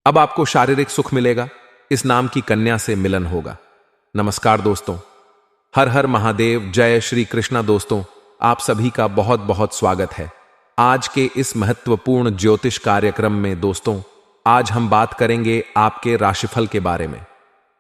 अब आपको शारीरिक सुख मिलेगा। इस नाम की कन्या से मिलन होगा। नमस्कार दोस्तों, हर हर महादेव, जय श्री कृष्णा। दोस्तों, आप सभी का बहुत बहुत स्वागत है आज के इस महत्वपूर्ण ज्योतिष कार्यक्रम में। दोस्तों, आज हम बात करेंगे आपके राशिफल के बारे में।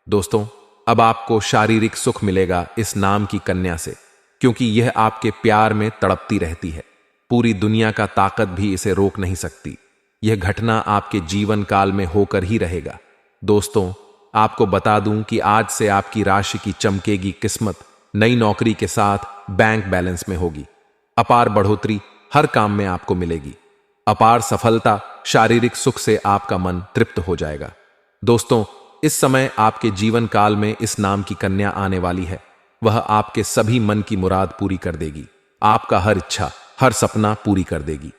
दोस्तों, अब आपको शारीरिक सुख मिलेगा इस नाम की कन्या से, क्योंकि यह आपके प्यार में तड़पती रहती है। पूरी दुनिया का ताकत भी इसे रोक नहीं सकती। यह घटना आपके जीवन काल में होकर ही रहेगा। दोस्तों, आपको बता दूं कि आज से आपकी राशि की चमकेगी किस्मत नई नौकरी के साथ बैंक बैलेंस में होगी। अपार बढ़ोतरी हर काम में आपको मिलेगी। अपार सफलता, शारीरिक सुख से आपका मन तृप्त हो जाएगा। दोस्तों, इस समय आपके जीवन काल में इस नाम की कन्या आने वाली है। वह आपके सभी मन की मुराद पूरी कर देगी। आपका हर इच्छा, हर सपना पूरी कर देगी।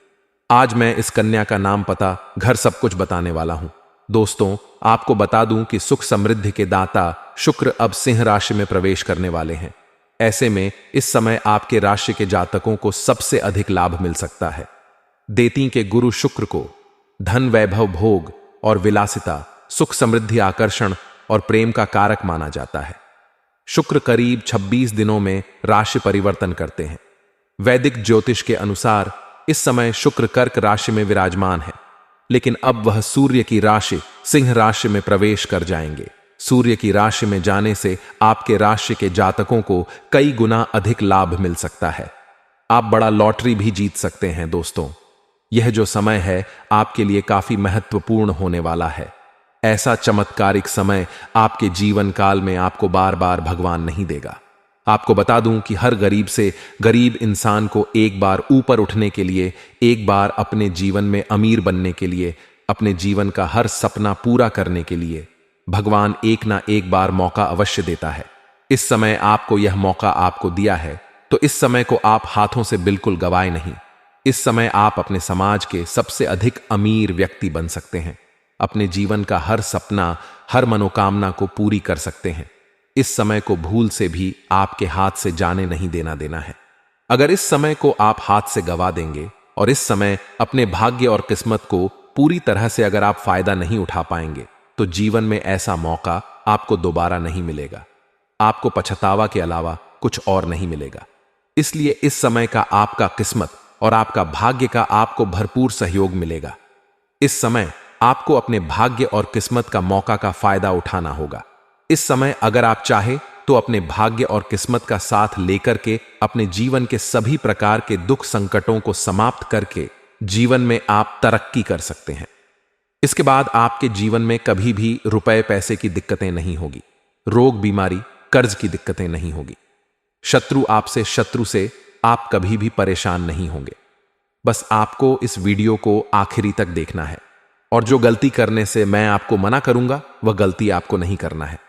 आज मैं इस कन्या का नाम, पता, घर सब कुछ बताने वाला हूं। दोस्तों, आपको बता दूं कि सुख समृद्धि के दाता शुक्र अब सिंह राशि में प्रवेश करने वाले हैं। ऐसे में इस समय आपके राशि के जातकों को सबसे अधिक लाभ मिल सकता है। देती के गुरु शुक्र को धन, वैभव, भोग और विलासिता, सुख समृद्धि, आकर्षण और प्रेम का कारक माना जाता है। शुक्र करीब 26 दिनों में राशि परिवर्तन करते हैं। वैदिक ज्योतिष के अनुसार इस समय शुक्र कर्क राशि में विराजमान है, लेकिन अब वह सूर्य की राशि सिंह राशि में प्रवेश कर जाएंगे। सूर्य की राशि में जाने से आपके राशि के जातकों को कई गुना अधिक लाभ मिल सकता है। आप बड़ा लॉटरी भी जीत सकते हैं। दोस्तों, यह जो समय है आपके लिए काफी महत्वपूर्ण होने वाला है। ऐसा चमत्कारिक समय आपके जीवन काल में आपको बार बार भगवान नहीं देगा। आपको बता दूं कि हर गरीब से गरीब इंसान को एक बार ऊपर उठने के लिए, एक बार अपने जीवन में अमीर बनने के लिए, अपने जीवन का हर सपना पूरा करने के लिए भगवान एक ना एक बार मौका अवश्य देता है। इस समय आपको यह मौका आपको दिया है, तो इस समय को आप हाथों से बिल्कुल गवाए नहीं। इस समय आप अपने समाज के सबसे अधिक अमीर व्यक्ति बन सकते हैं। अपने जीवन का हर सपना, हर मनोकामना को पूरी कर सकते हैं। इस समय को भूल से भी आपके हाथ से जाने नहीं देना है। अगर इस समय को आप हाथ से गवा देंगे और इस समय अपने भाग्य और किस्मत को पूरी तरह से अगर आप फायदा नहीं उठा पाएंगे, तो जीवन में ऐसा मौका आपको दोबारा नहीं मिलेगा। आपको पछतावा के अलावा कुछ और नहीं मिलेगा। इसलिए इस समय का आपका किस्मत और आपका भाग्य का आपको भरपूर सहयोग मिलेगा। इस समय आपको अपने भाग्य और किस्मत का मौका का फायदा उठाना होगा। इस समय अगर आप चाहे तो अपने भाग्य और किस्मत का साथ लेकर के अपने जीवन के सभी प्रकार के दुख संकटों को समाप्त करके जीवन में आप तरक्की कर सकते हैं। इसके बाद आपके जीवन में कभी भी रुपए पैसे की दिक्कतें नहीं होगी। रोग, बीमारी, कर्ज की दिक्कतें नहीं होगी। शत्रु से आप कभी भी परेशान नहीं होंगे। बस आपको इस वीडियो को आखिरी तक देखना है, और जो गलती करने से मैं आपको मना करूंगा वह गलती आपको नहीं करना है।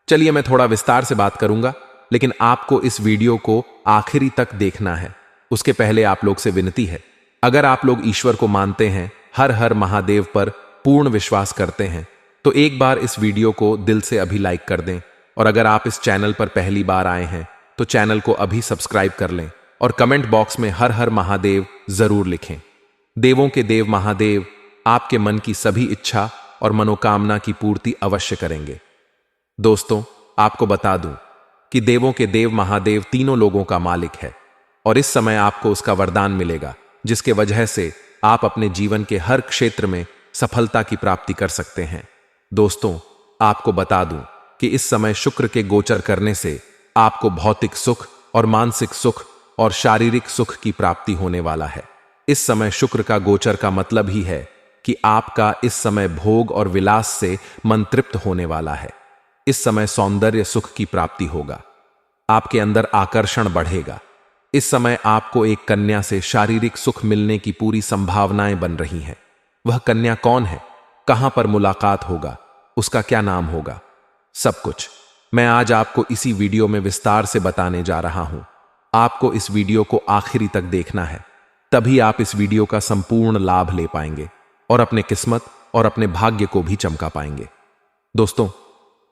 चलिए, मैं थोड़ा विस्तार से बात करूंगा, लेकिन आपको इस वीडियो को आखिरी तक देखना है। उसके पहले आप लोग से विनती है, अगर आप लोग ईश्वर को मानते हैं, हर हर महादेव पर पूर्ण विश्वास करते हैं, तो एक बार इस वीडियो को दिल से अभी लाइक कर दें। और अगर आप इस चैनल पर पहली बार आए हैं तो चैनल को अभी सब्सक्राइब कर लें और कमेंट बॉक्स में हर हर महादेव जरूर लिखें। देवों के देव महादेव आपके मन की सभी इच्छा और मनोकामना की पूर्ति अवश्य करेंगे। दोस्तों, आपको बता दूं कि देवों के देव महादेव तीनों लोगों का मालिक है, और इस समय आपको उसका वरदान मिलेगा, जिसके वजह से आप अपने जीवन के हर क्षेत्र में सफलता की प्राप्ति कर सकते हैं। दोस्तों, आपको बता दूं कि इस समय शुक्र के गोचर करने से आपको भौतिक सुख और मानसिक सुख और शारीरिक सुख की प्राप्ति होने वाला है। इस समय शुक्र का गोचर का मतलब ही है कि आपका इस समय भोग और विलास से मन तृप्त होने वाला है। इस समय सौंदर्य सुख की प्राप्ति होगा। आपके अंदर आकर्षण बढ़ेगा। इस समय आपको एक कन्या से शारीरिक सुख मिलने की पूरी संभावनाएं बन रही हैं। वह कन्या कौन है, कहां पर मुलाकात होगा, उसका क्या नाम होगा, सब कुछ मैं आज आपको इसी वीडियो में विस्तार से बताने जा रहा हूं। आपको इस वीडियो को आखिरी तक देखना है, तभी आप इस वीडियो का संपूर्ण लाभ ले पाएंगे और अपने किस्मत और अपने भाग्य को भी चमका पाएंगे। दोस्तों,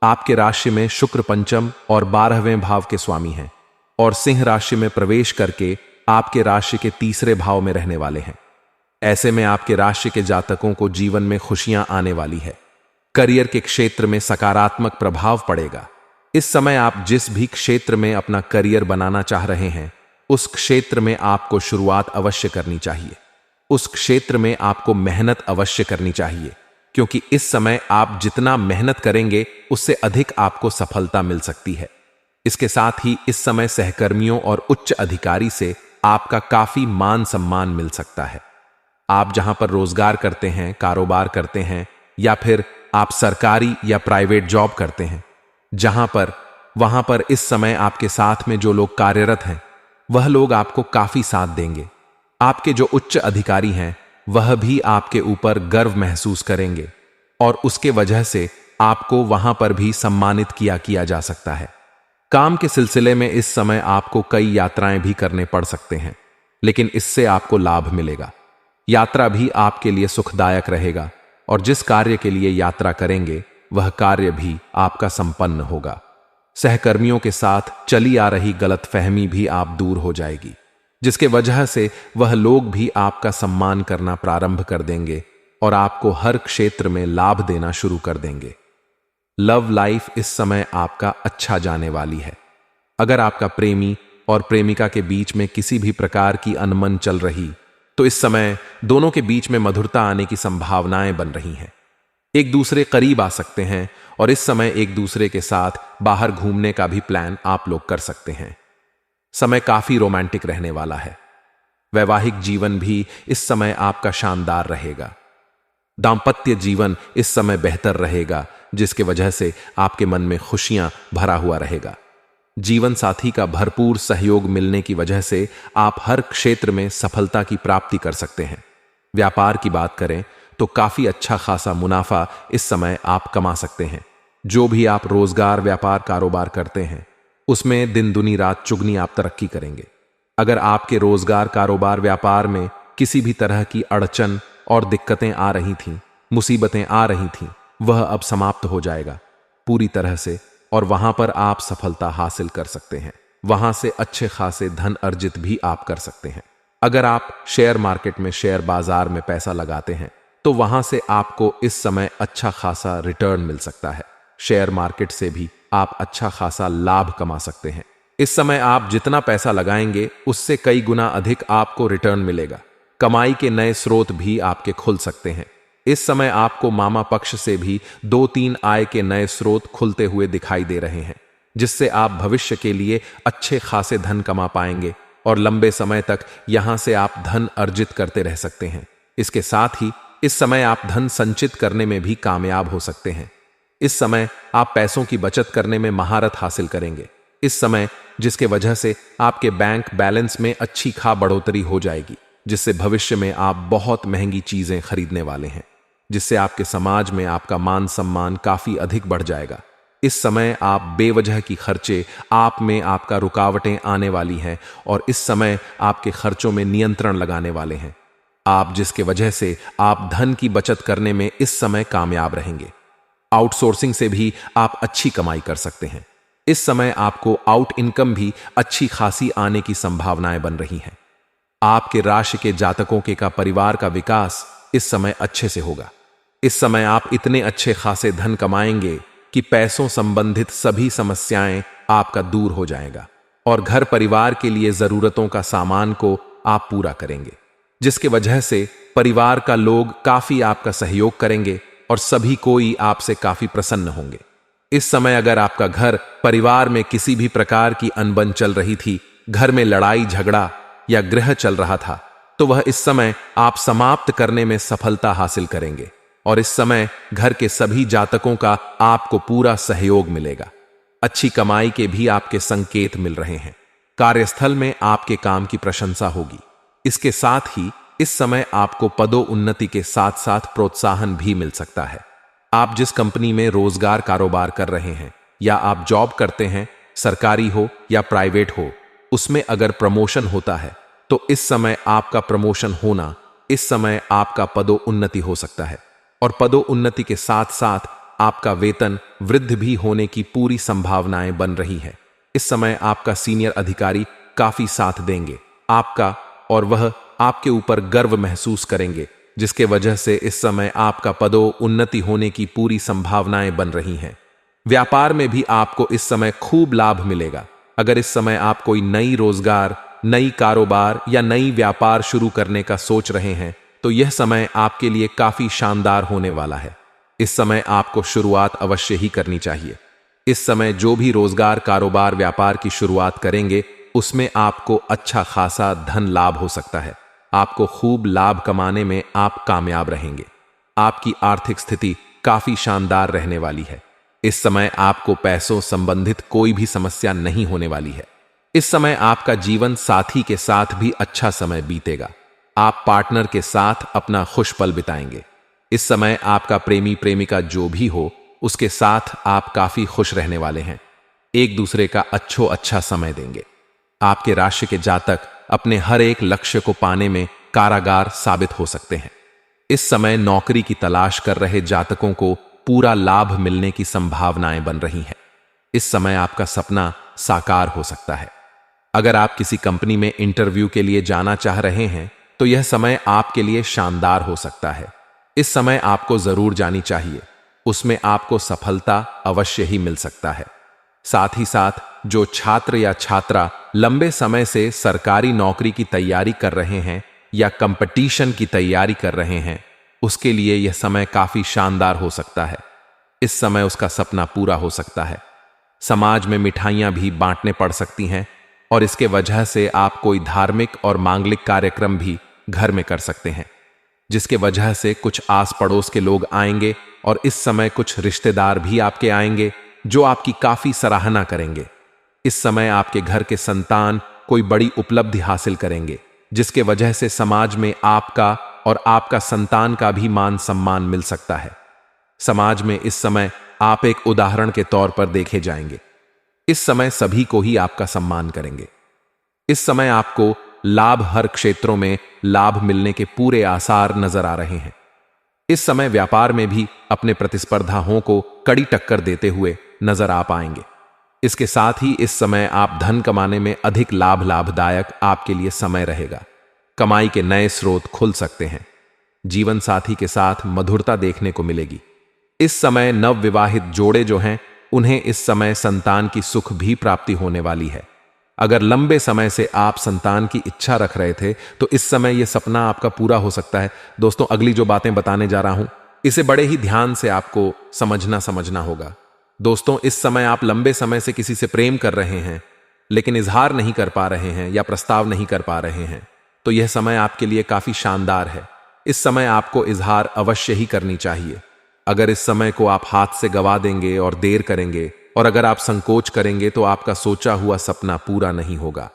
आपके राशि में शुक्र पंचम और 12वें भाव के स्वामी हैं और सिंह राशि में प्रवेश करके आपके राशि के तीसरे भाव में रहने वाले हैं। ऐसे में आपके राशि के जातकों को जीवन में खुशियां आने वाली है। करियर के क्षेत्र में सकारात्मक प्रभाव पड़ेगा। इस समय आप जिस भी क्षेत्र में अपना करियर बनाना चाह रहे हैं, उस क्षेत्र में आपको शुरुआत अवश्य करनी चाहिए। उस क्षेत्र में आपको मेहनत अवश्य करनी चाहिए, क्योंकि इस समय आप जितना मेहनत करेंगे उससे अधिक आपको सफलता मिल सकती है। इसके साथ ही इस समय सहकर्मियों और उच्च अधिकारी से आपका काफी मान सम्मान मिल सकता है। आप जहां पर रोजगार करते हैं, कारोबार करते हैं, या फिर आप सरकारी या प्राइवेट जॉब करते हैं, वहां पर इस समय आपके साथ में जो लोग कार्यरत हैं, वह लोग आपको काफी साथ देंगे। आपके जो उच्च अधिकारी हैं, वह भी आपके ऊपर गर्व महसूस करेंगे और उसके वजह से आपको वहां पर भी सम्मानित किया जा सकता है। काम के सिलसिले में इस समय आपको कई यात्राएं भी करने पड़ सकते हैं, लेकिन इससे आपको लाभ मिलेगा। यात्रा भी आपके लिए सुखदायक रहेगा और जिस कार्य के लिए यात्रा करेंगे, वह कार्य भी आपका संपन्न होगा। सहकर्मियों के साथ चली आ रही गलतफहमी भी आप दूर हो जाएगी, जिसके वजह से वह लोग भी आपका सम्मान करना प्रारंभ कर देंगे और आपको हर क्षेत्र में लाभ देना शुरू कर देंगे। लव लाइफ इस समय आपका अच्छा जाने वाली है। अगर आपका प्रेमी और प्रेमिका के बीच में किसी भी प्रकार की अनबन चल रही, तो इस समय दोनों के बीच में मधुरता आने की संभावनाएं बन रही हैं। एक दूसरे करीब आ सकते हैं और इस समय एक दूसरे के साथ बाहर घूमने का भी प्लान आप लोग कर सकते हैं। समय काफी रोमांटिक रहने वाला है। वैवाहिक जीवन भी इस समय आपका शानदार रहेगा। दांपत्य जीवन इस समय बेहतर रहेगा, जिसके वजह से आपके मन में खुशियां भरा हुआ रहेगा। जीवन साथी का भरपूर सहयोग मिलने की वजह से आप हर क्षेत्र में सफलता की प्राप्ति कर सकते हैं। व्यापार की बात करें तो काफी अच्छा खासा मुनाफा इस समय आप कमा सकते हैं। जो भी आप रोजगार, व्यापार, कारोबार करते हैं, उसमें दिन दुनी रात चुगनी आप तरक्की करेंगे। अगर आपके रोजगार, कारोबार, व्यापार में किसी भी तरह की अड़चन और दिक्कतें आ रही थीं, मुसीबतें आ रही थीं, वह अब समाप्त हो जाएगा पूरी तरह से और वहां पर आप सफलता हासिल कर सकते हैं। वहां से अच्छे खासे धन अर्जित भी आप कर सकते हैं। अगर आप शेयर मार्केट में, शेयर बाजार में पैसा लगाते हैं, तो वहां से आपको इस समय अच्छा खासा रिटर्न मिल सकता है। शेयर मार्केट से भी आप अच्छा खासा लाभ कमा सकते हैं। इस समय आप जितना पैसा लगाएंगे, उससे कई गुना अधिक आपको रिटर्न मिलेगा। कमाई के नए स्रोत भी आपके खुल सकते हैं। इस समय आपको मामा पक्ष से भी 2-3 आय के नए स्रोत खुलते हुए दिखाई दे रहे हैं, जिससे आप भविष्य के लिए अच्छे खासे धन कमा पाएंगे और लंबे समय तक यहां से आप धन अर्जित करते रह सकते हैं। इसके साथ ही इस समय आप धन संचित करने में भी कामयाब हो सकते हैं। इस समय आप पैसों की बचत करने में महारत हासिल करेंगे। इस समय जिसके वजह से आपके बैंक बैलेंस में अच्छी खा बढ़ोतरी हो जाएगी, जिससे भविष्य में आप बहुत महंगी चीजें खरीदने वाले हैं, जिससे आपके समाज में आपका मान सम्मान काफी अधिक बढ़ जाएगा। इस समय आप बेवजह की खर्चे, आप में आपका रुकावटें आने वाली हैं और इस समय आपके खर्चों में नियंत्रण लगाने वाले हैं आप, जिसके वजह से आप धन की बचत करने में इस समय कामयाब रहेंगे। आउटसोर्सिंग से भी आप अच्छी कमाई कर सकते हैं। इस समय आपको आउट इनकम भी अच्छी खासी आने की संभावनाएं बन रही हैं। आपके राशि के जातकों का परिवार का विकास इस समय अच्छे से होगा। इस समय आप इतने अच्छे खासे धन कमाएंगे कि पैसों संबंधित सभी समस्याएं आपका दूर हो जाएगा और घर परिवार के लिए जरूरतों का सामान को आप पूरा करेंगे, जिसके वजह से परिवार का लोग काफी आपका सहयोग करेंगे और सभी कोई आपसे काफी प्रसन्न होंगे। इस समय अगर आपका घर परिवार में किसी भी प्रकार की अनबन चल रही थी, घर में लड़ाई झगड़ा या गृह चल रहा था, तो वह इस समय आप समाप्त करने में सफलता हासिल करेंगे और इस समय घर के सभी जातकों का आपको पूरा सहयोग मिलेगा। अच्छी कमाई के भी आपके संकेत मिल रहे हैं। कार्यस्थल में आपके काम की प्रशंसा होगी। इसके साथ ही इस समय आपको पदोन्नति के साथ साथ प्रोत्साहन भी मिल सकता है। आप जिस कंपनी में रोजगार, कारोबार कर रहे हैं या आप जॉब करते हैं, सरकारी हो या प्राइवेट हो, उसमें अगर प्रमोशन होता है तो इस समय आपका प्रमोशन होना, इस समय आपका पदोन्नति हो सकता है और पदोन्नति के साथ साथ आपका वेतन वृद्धि भी होने की पूरी संभावनाएं बन रही हैं। इस समय आपका सीनियर अधिकारी काफी साथ देंगे आपका और वह आपके ऊपर गर्व महसूस करेंगे जिसके वजह से इस समय आपका पदोन्नति होने की पूरी संभावनाएं बन रही हैं। व्यापार में भी आपको इस समय खूब लाभ मिलेगा। अगर इस समय आप कोई नई रोजगार, नई कारोबार या नई व्यापार शुरू करने का सोच रहे हैं तो यह समय आपके लिए काफी शानदार होने वाला है। इस समय आपको शुरुआत अवश्य ही करनी चाहिए। इस समय जो भी रोजगार, कारोबार, व्यापार की शुरुआत करेंगे उसमें आपको अच्छा खासा धन लाभ हो सकता है। आपको खूब लाभ कमाने में आप कामयाब रहेंगे। आपकी आर्थिक स्थिति काफी शानदार रहने वाली है। इस समय आपको पैसों संबंधित कोई भी समस्या नहीं होने वाली है। इस समय आपका जीवन साथी के साथ भी अच्छा समय बीतेगा। आप पार्टनर के साथ अपना खुश पल बिताएंगे। इस समय आपका प्रेमी प्रेमिका जो भी हो उसके साथ आप काफी खुश रहने वाले हैं। एक दूसरे का अच्छा समय देंगे। आपके राशि के जातक अपने हर एक लक्ष्य को पाने में कारागार साबित हो सकते हैं। इस समय नौकरी की तलाश कर रहे जातकों को पूरा लाभ मिलने की संभावनाएं बन रही हैं। इस समय आपका सपना साकार हो सकता है। अगर आप किसी कंपनी में इंटरव्यू के लिए जाना चाह रहे हैं तो यह समय आपके लिए शानदार हो सकता है। इस समय आपको जरूर जानी चाहिए, उसमें आपको सफलता अवश्य ही मिल सकता है। साथ ही साथ जो छात्र या छात्रा लंबे समय से सरकारी नौकरी की तैयारी कर रहे हैं या कंपटीशन की तैयारी कर रहे हैं उसके लिए यह समय काफी शानदार हो सकता है। इस समय उसका सपना पूरा हो सकता है। समाज में मिठाइयां भी बांटने पड़ सकती हैं और इसके वजह से आप कोई धार्मिक और मांगलिक कार्यक्रम भी घर में कर सकते हैं, जिसके वजह से कुछ आस पड़ोस के लोग आएंगे और इस समय कुछ रिश्तेदार भी आपके आएंगे जो आपकी काफी सराहना करेंगे। इस समय आपके घर के संतान कोई बड़ी उपलब्धि हासिल करेंगे, जिसके वजह से समाज में आपका और आपका संतान का भी मान सम्मान मिल सकता है। समाज में इस समय आप एक उदाहरण के तौर पर देखे जाएंगे। इस समय सभी को ही आपका सम्मान करेंगे। इस समय आपको लाभ, हर क्षेत्रों में लाभ मिलने के पूरे आसार नजर आ रहे हैं। इस समय व्यापार में भी अपने प्रतिस्पर्धाओं को कड़ी टक्कर देते हुए नजर आ पाएंगे। इसके साथ ही इस समय आप धन कमाने में अधिक लाभदायक आपके लिए समय रहेगा। कमाई के नए स्रोत खुल सकते हैं। जीवन साथी के साथ मधुरता देखने को मिलेगी। इस समय नवविवाहित जोड़े जो हैं उन्हें इस समय संतान की सुख भी प्राप्ति होने वाली है। अगर लंबे समय से आप संतान की इच्छा रख रहे थे तो इस समय यह सपना आपका पूरा हो सकता है। दोस्तों, अगली जो बातें बताने जा रहा हूं इसे बड़े ही ध्यान से आपको समझना होगा। दोस्तों, इस समय आप लंबे समय से किसी से प्रेम कर रहे हैं लेकिन इजहार नहीं कर पा रहे हैं या प्रस्ताव नहीं कर पा रहे हैं तो यह समय आपके लिए काफी शानदार है। इस समय आपको इजहार अवश्य ही करनी चाहिए। अगर इस समय को आप हाथ से गवा देंगे और देर करेंगे और अगर आप संकोच करेंगे तो आपका सोचा हुआ सपना पूरा नहीं होगा।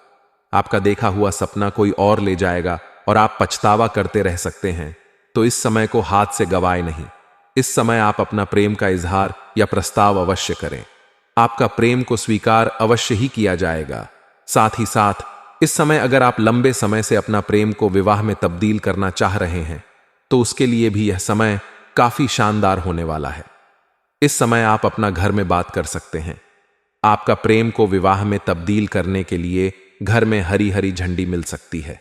आपका देखा हुआ सपना कोई और ले जाएगा और आप पछतावा करते रह सकते हैं। तो इस समय को हाथ से गवाए नहीं। इस समय आप अपना प्रेम का इजहार या प्रस्ताव अवश्य करें। आपका प्रेम को स्वीकार अवश्य ही किया जाएगा। साथ ही साथ इस समय अगर आप लंबे समय से अपना प्रेम को विवाह में तब्दील करना चाह रहे हैं तो उसके लिए भी यह समय काफी शानदार होने वाला है। इस समय आप अपना घर में बात कर सकते हैं। आपका प्रेम को विवाह में तब्दील करने के लिए घर में हरी हरी झंडी मिल सकती है।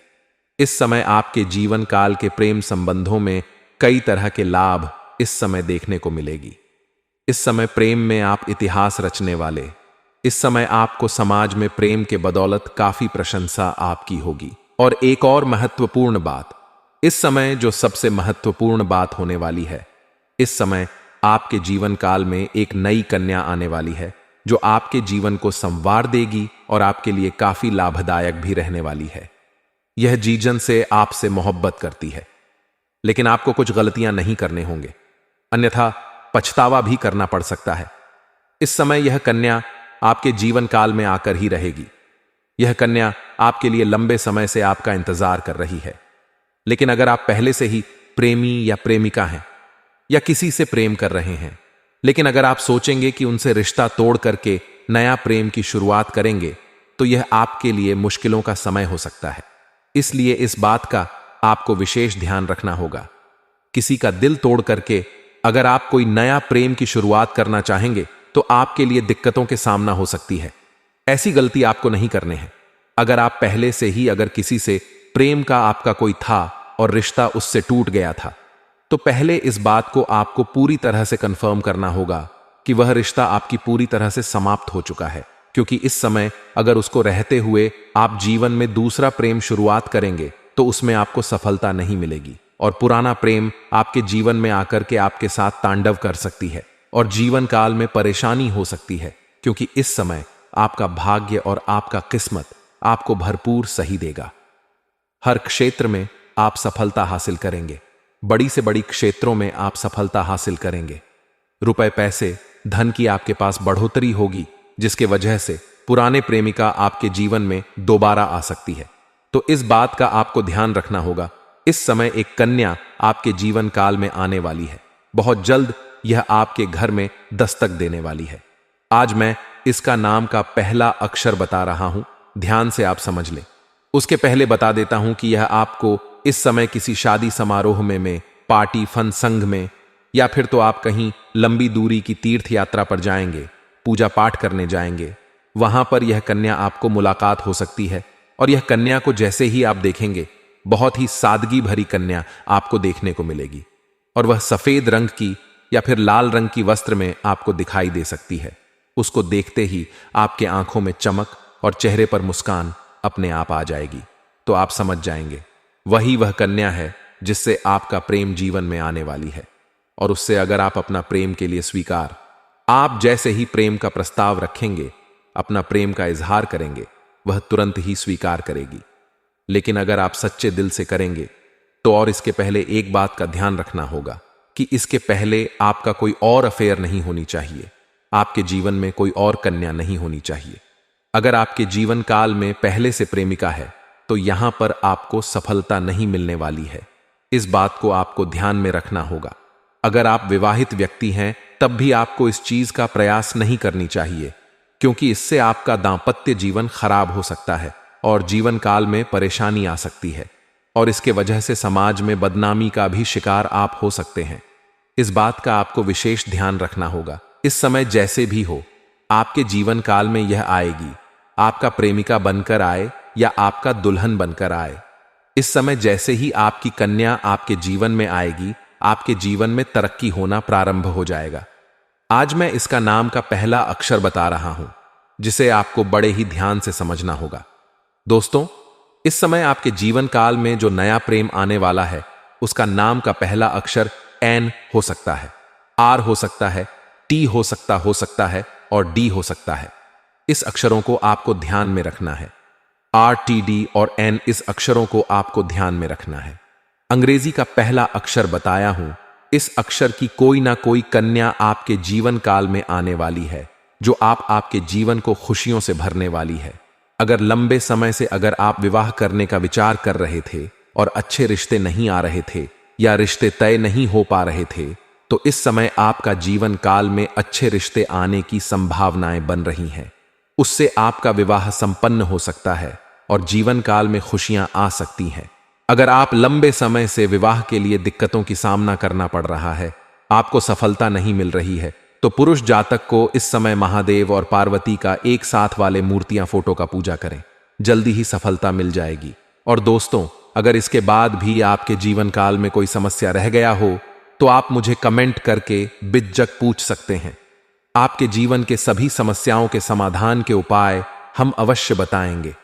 इस समय आपके जीवन काल के प्रेम संबंधों में कई तरह के लाभ इस समय देखने को मिलेगी। इस समय प्रेम में आप इतिहास रचने वाले। इस समय आपको समाज में प्रेम के बदौलत काफी प्रशंसा आपकी होगी। और एक और महत्वपूर्ण बात, इस समय जो सबसे महत्वपूर्ण बात होने वाली है, इस समय आपके जीवन काल में एक नई कन्या आने वाली है जो आपके जीवन को संवार देगी और आपके लिए काफी लाभदायक भी रहने वाली है। यह जीजन से आपसे मोहब्बत करती है लेकिन आपको कुछ गलतियां नहीं करने होंगे, अन्यथा पछतावा भी करना पड़ सकता है। इस समय यह कन्या आपके जीवन काल में आकर ही रहेगी। यह कन्या आपके लिए लंबे समय से आपका इंतजार कर रही है। लेकिन अगर आप पहले से ही प्रेमी या प्रेमिका हैं या किसी से प्रेम कर रहे हैं, लेकिन अगर आप सोचेंगे कि उनसे रिश्ता तोड़ करके नया प्रेम की शुरुआत करेंगे तो यह आपके लिए मुश्किलों का समय हो सकता है। इसलिए इस बात का आपको विशेष ध्यान रखना होगा। किसी का दिल तोड़ करके अगर आप कोई नया प्रेम की शुरुआत करना चाहेंगे तो आपके लिए दिक्कतों के सामना हो सकती है। ऐसी गलती आपको नहीं करने हैं। अगर आप पहले से ही अगर किसी से प्रेम का आपका कोई था और रिश्ता उससे टूट गया था, तो पहले इस बात को आपको पूरी तरह से कंफर्म करना होगा कि वह रिश्ता आपकी पूरी तरह से समाप्त हो चुका है। क्योंकि इस समय अगर उसको रहते हुए आप जीवन में दूसरा प्रेम शुरुआत करेंगे तो उसमें आपको सफलता नहीं मिलेगी, और पुराना प्रेम आपके जीवन में आकर के आपके साथ तांडव कर सकती है और जीवन काल में परेशानी हो सकती है। क्योंकि इस समय आपका भाग्य और आपका किस्मत आपको भरपूर सही देगा। हर क्षेत्र में आप सफलता हासिल करेंगे, बड़ी से बड़ी क्षेत्रों में आप सफलता हासिल करेंगे। रुपए पैसे धन की आपके पास बढ़ोतरी होगी, जिसके वजह से पुराने प्रेमिका आपके जीवन में दोबारा आ सकती है। तो इस बात का आपको ध्यान रखना होगा। इस समय एक कन्या आपके जीवन काल में आने वाली है, बहुत जल्द यह आपके घर में दस्तक देने वाली है। आज मैं इसका नाम का पहला अक्षर बता रहा हूं, ध्यान से आप समझ लें। उसके पहले बता देता हूं कि यह आपको इस समय किसी शादी समारोह में पार्टी फन संघ में, या फिर तो आप कहीं लंबी दूरी की तीर्थ यात्रा पर जाएंगे, पूजा पाठ करने जाएंगे, वहां पर यह कन्या आपको मुलाकात हो सकती है। और यह कन्या को जैसे ही आप देखेंगे, बहुत ही सादगी भरी कन्या आपको देखने को मिलेगी, और वह सफेद रंग की या फिर लाल रंग की वस्त्र में आपको दिखाई दे सकती है। उसको देखते ही आपके आंखों में चमक और चेहरे पर मुस्कान अपने आप आ जाएगी, तो आप समझ जाएंगे वही वह कन्या है जिससे आपका प्रेम जीवन में आने वाली है। और उससे अगर आप अपना प्रेम के लिए स्वीकार, आप जैसे ही प्रेम का प्रस्ताव रखेंगे, अपना प्रेम का इजहार करेंगे, वह तुरंत ही स्वीकार करेगी। लेकिन अगर आप सच्चे दिल से करेंगे तो, और इसके पहले एक बात का ध्यान रखना होगा कि इसके पहले आपका कोई और अफेयर नहीं होनी चाहिए, आपके जीवन में कोई और कन्या नहीं होनी चाहिए। अगर आपके जीवन काल में पहले से प्रेमिका है तो यहां पर आपको सफलता नहीं मिलने वाली है। इस बात को आपको ध्यान में रखना होगा। अगर आप विवाहित व्यक्ति हैं तब भी आपको इस चीज का प्रयास नहीं करनी चाहिए, क्योंकि इससे आपका दांपत्य जीवन खराब हो सकता है और जीवन काल में परेशानी आ सकती है, और इसके वजह से समाज में बदनामी का भी शिकार आप हो सकते हैं। इस बात का आपको विशेष ध्यान रखना होगा। इस समय जैसे भी हो, आपके जीवन काल में यह आएगी, आपका प्रेमिका बनकर आए या आपका दुल्हन बनकर आए। इस समय जैसे ही आपकी कन्या आपके जीवन में आएगी, आपके जीवन में तरक्की होना प्रारंभ हो जाएगा। आज मैं इसका नाम का पहला अक्षर बता रहा हूं, जिसे आपको बड़े ही ध्यान से समझना होगा। दोस्तों, इस समय आपके जीवन काल में जो नया प्रेम आने वाला है, उसका नाम का पहला अक्षर एन हो सकता है, आर हो सकता है, टी हो सकता है और डी हो सकता है। इस अक्षरों को आपको ध्यान में रखना है। आर, टी, डी और एन, इस अक्षरों को आपको ध्यान में रखना है। अंग्रेजी का पहला अक्षर बताया हूं, इस अक्षर की कोई ना कोई कन्या आपके जीवन काल में आने वाली है, जो आपके जीवन को खुशियों से भरने वाली है। अगर लंबे समय से अगर आप विवाह करने का विचार कर रहे थे और अच्छे रिश्ते नहीं आ रहे थे या रिश्ते तय नहीं हो पा रहे थे, तो इस समय आपका जीवन काल में अच्छे रिश्ते आने की संभावनाएं बन रही हैं। उससे आपका विवाह संपन्न हो सकता है और जीवन काल में खुशियां आ सकती हैं। अगर आप लंबे समय से विवाह के लिए दिक्कतों की सामना करना पड़ रहा है, आपको सफलता नहीं मिल रही है, तो पुरुष जातक को इस समय महादेव और पार्वती का एक साथ वाले मूर्तियां फोटो का पूजा करें, जल्दी ही सफलता मिल जाएगी। और दोस्तों, अगर इसके बाद भी आपके जीवन काल में कोई समस्या रह गया हो तो आप मुझे कमेंट करके बिज्जक पूछ सकते हैं। आपके जीवन के सभी समस्याओं के समाधान के उपाय हम अवश्य बताएंगे।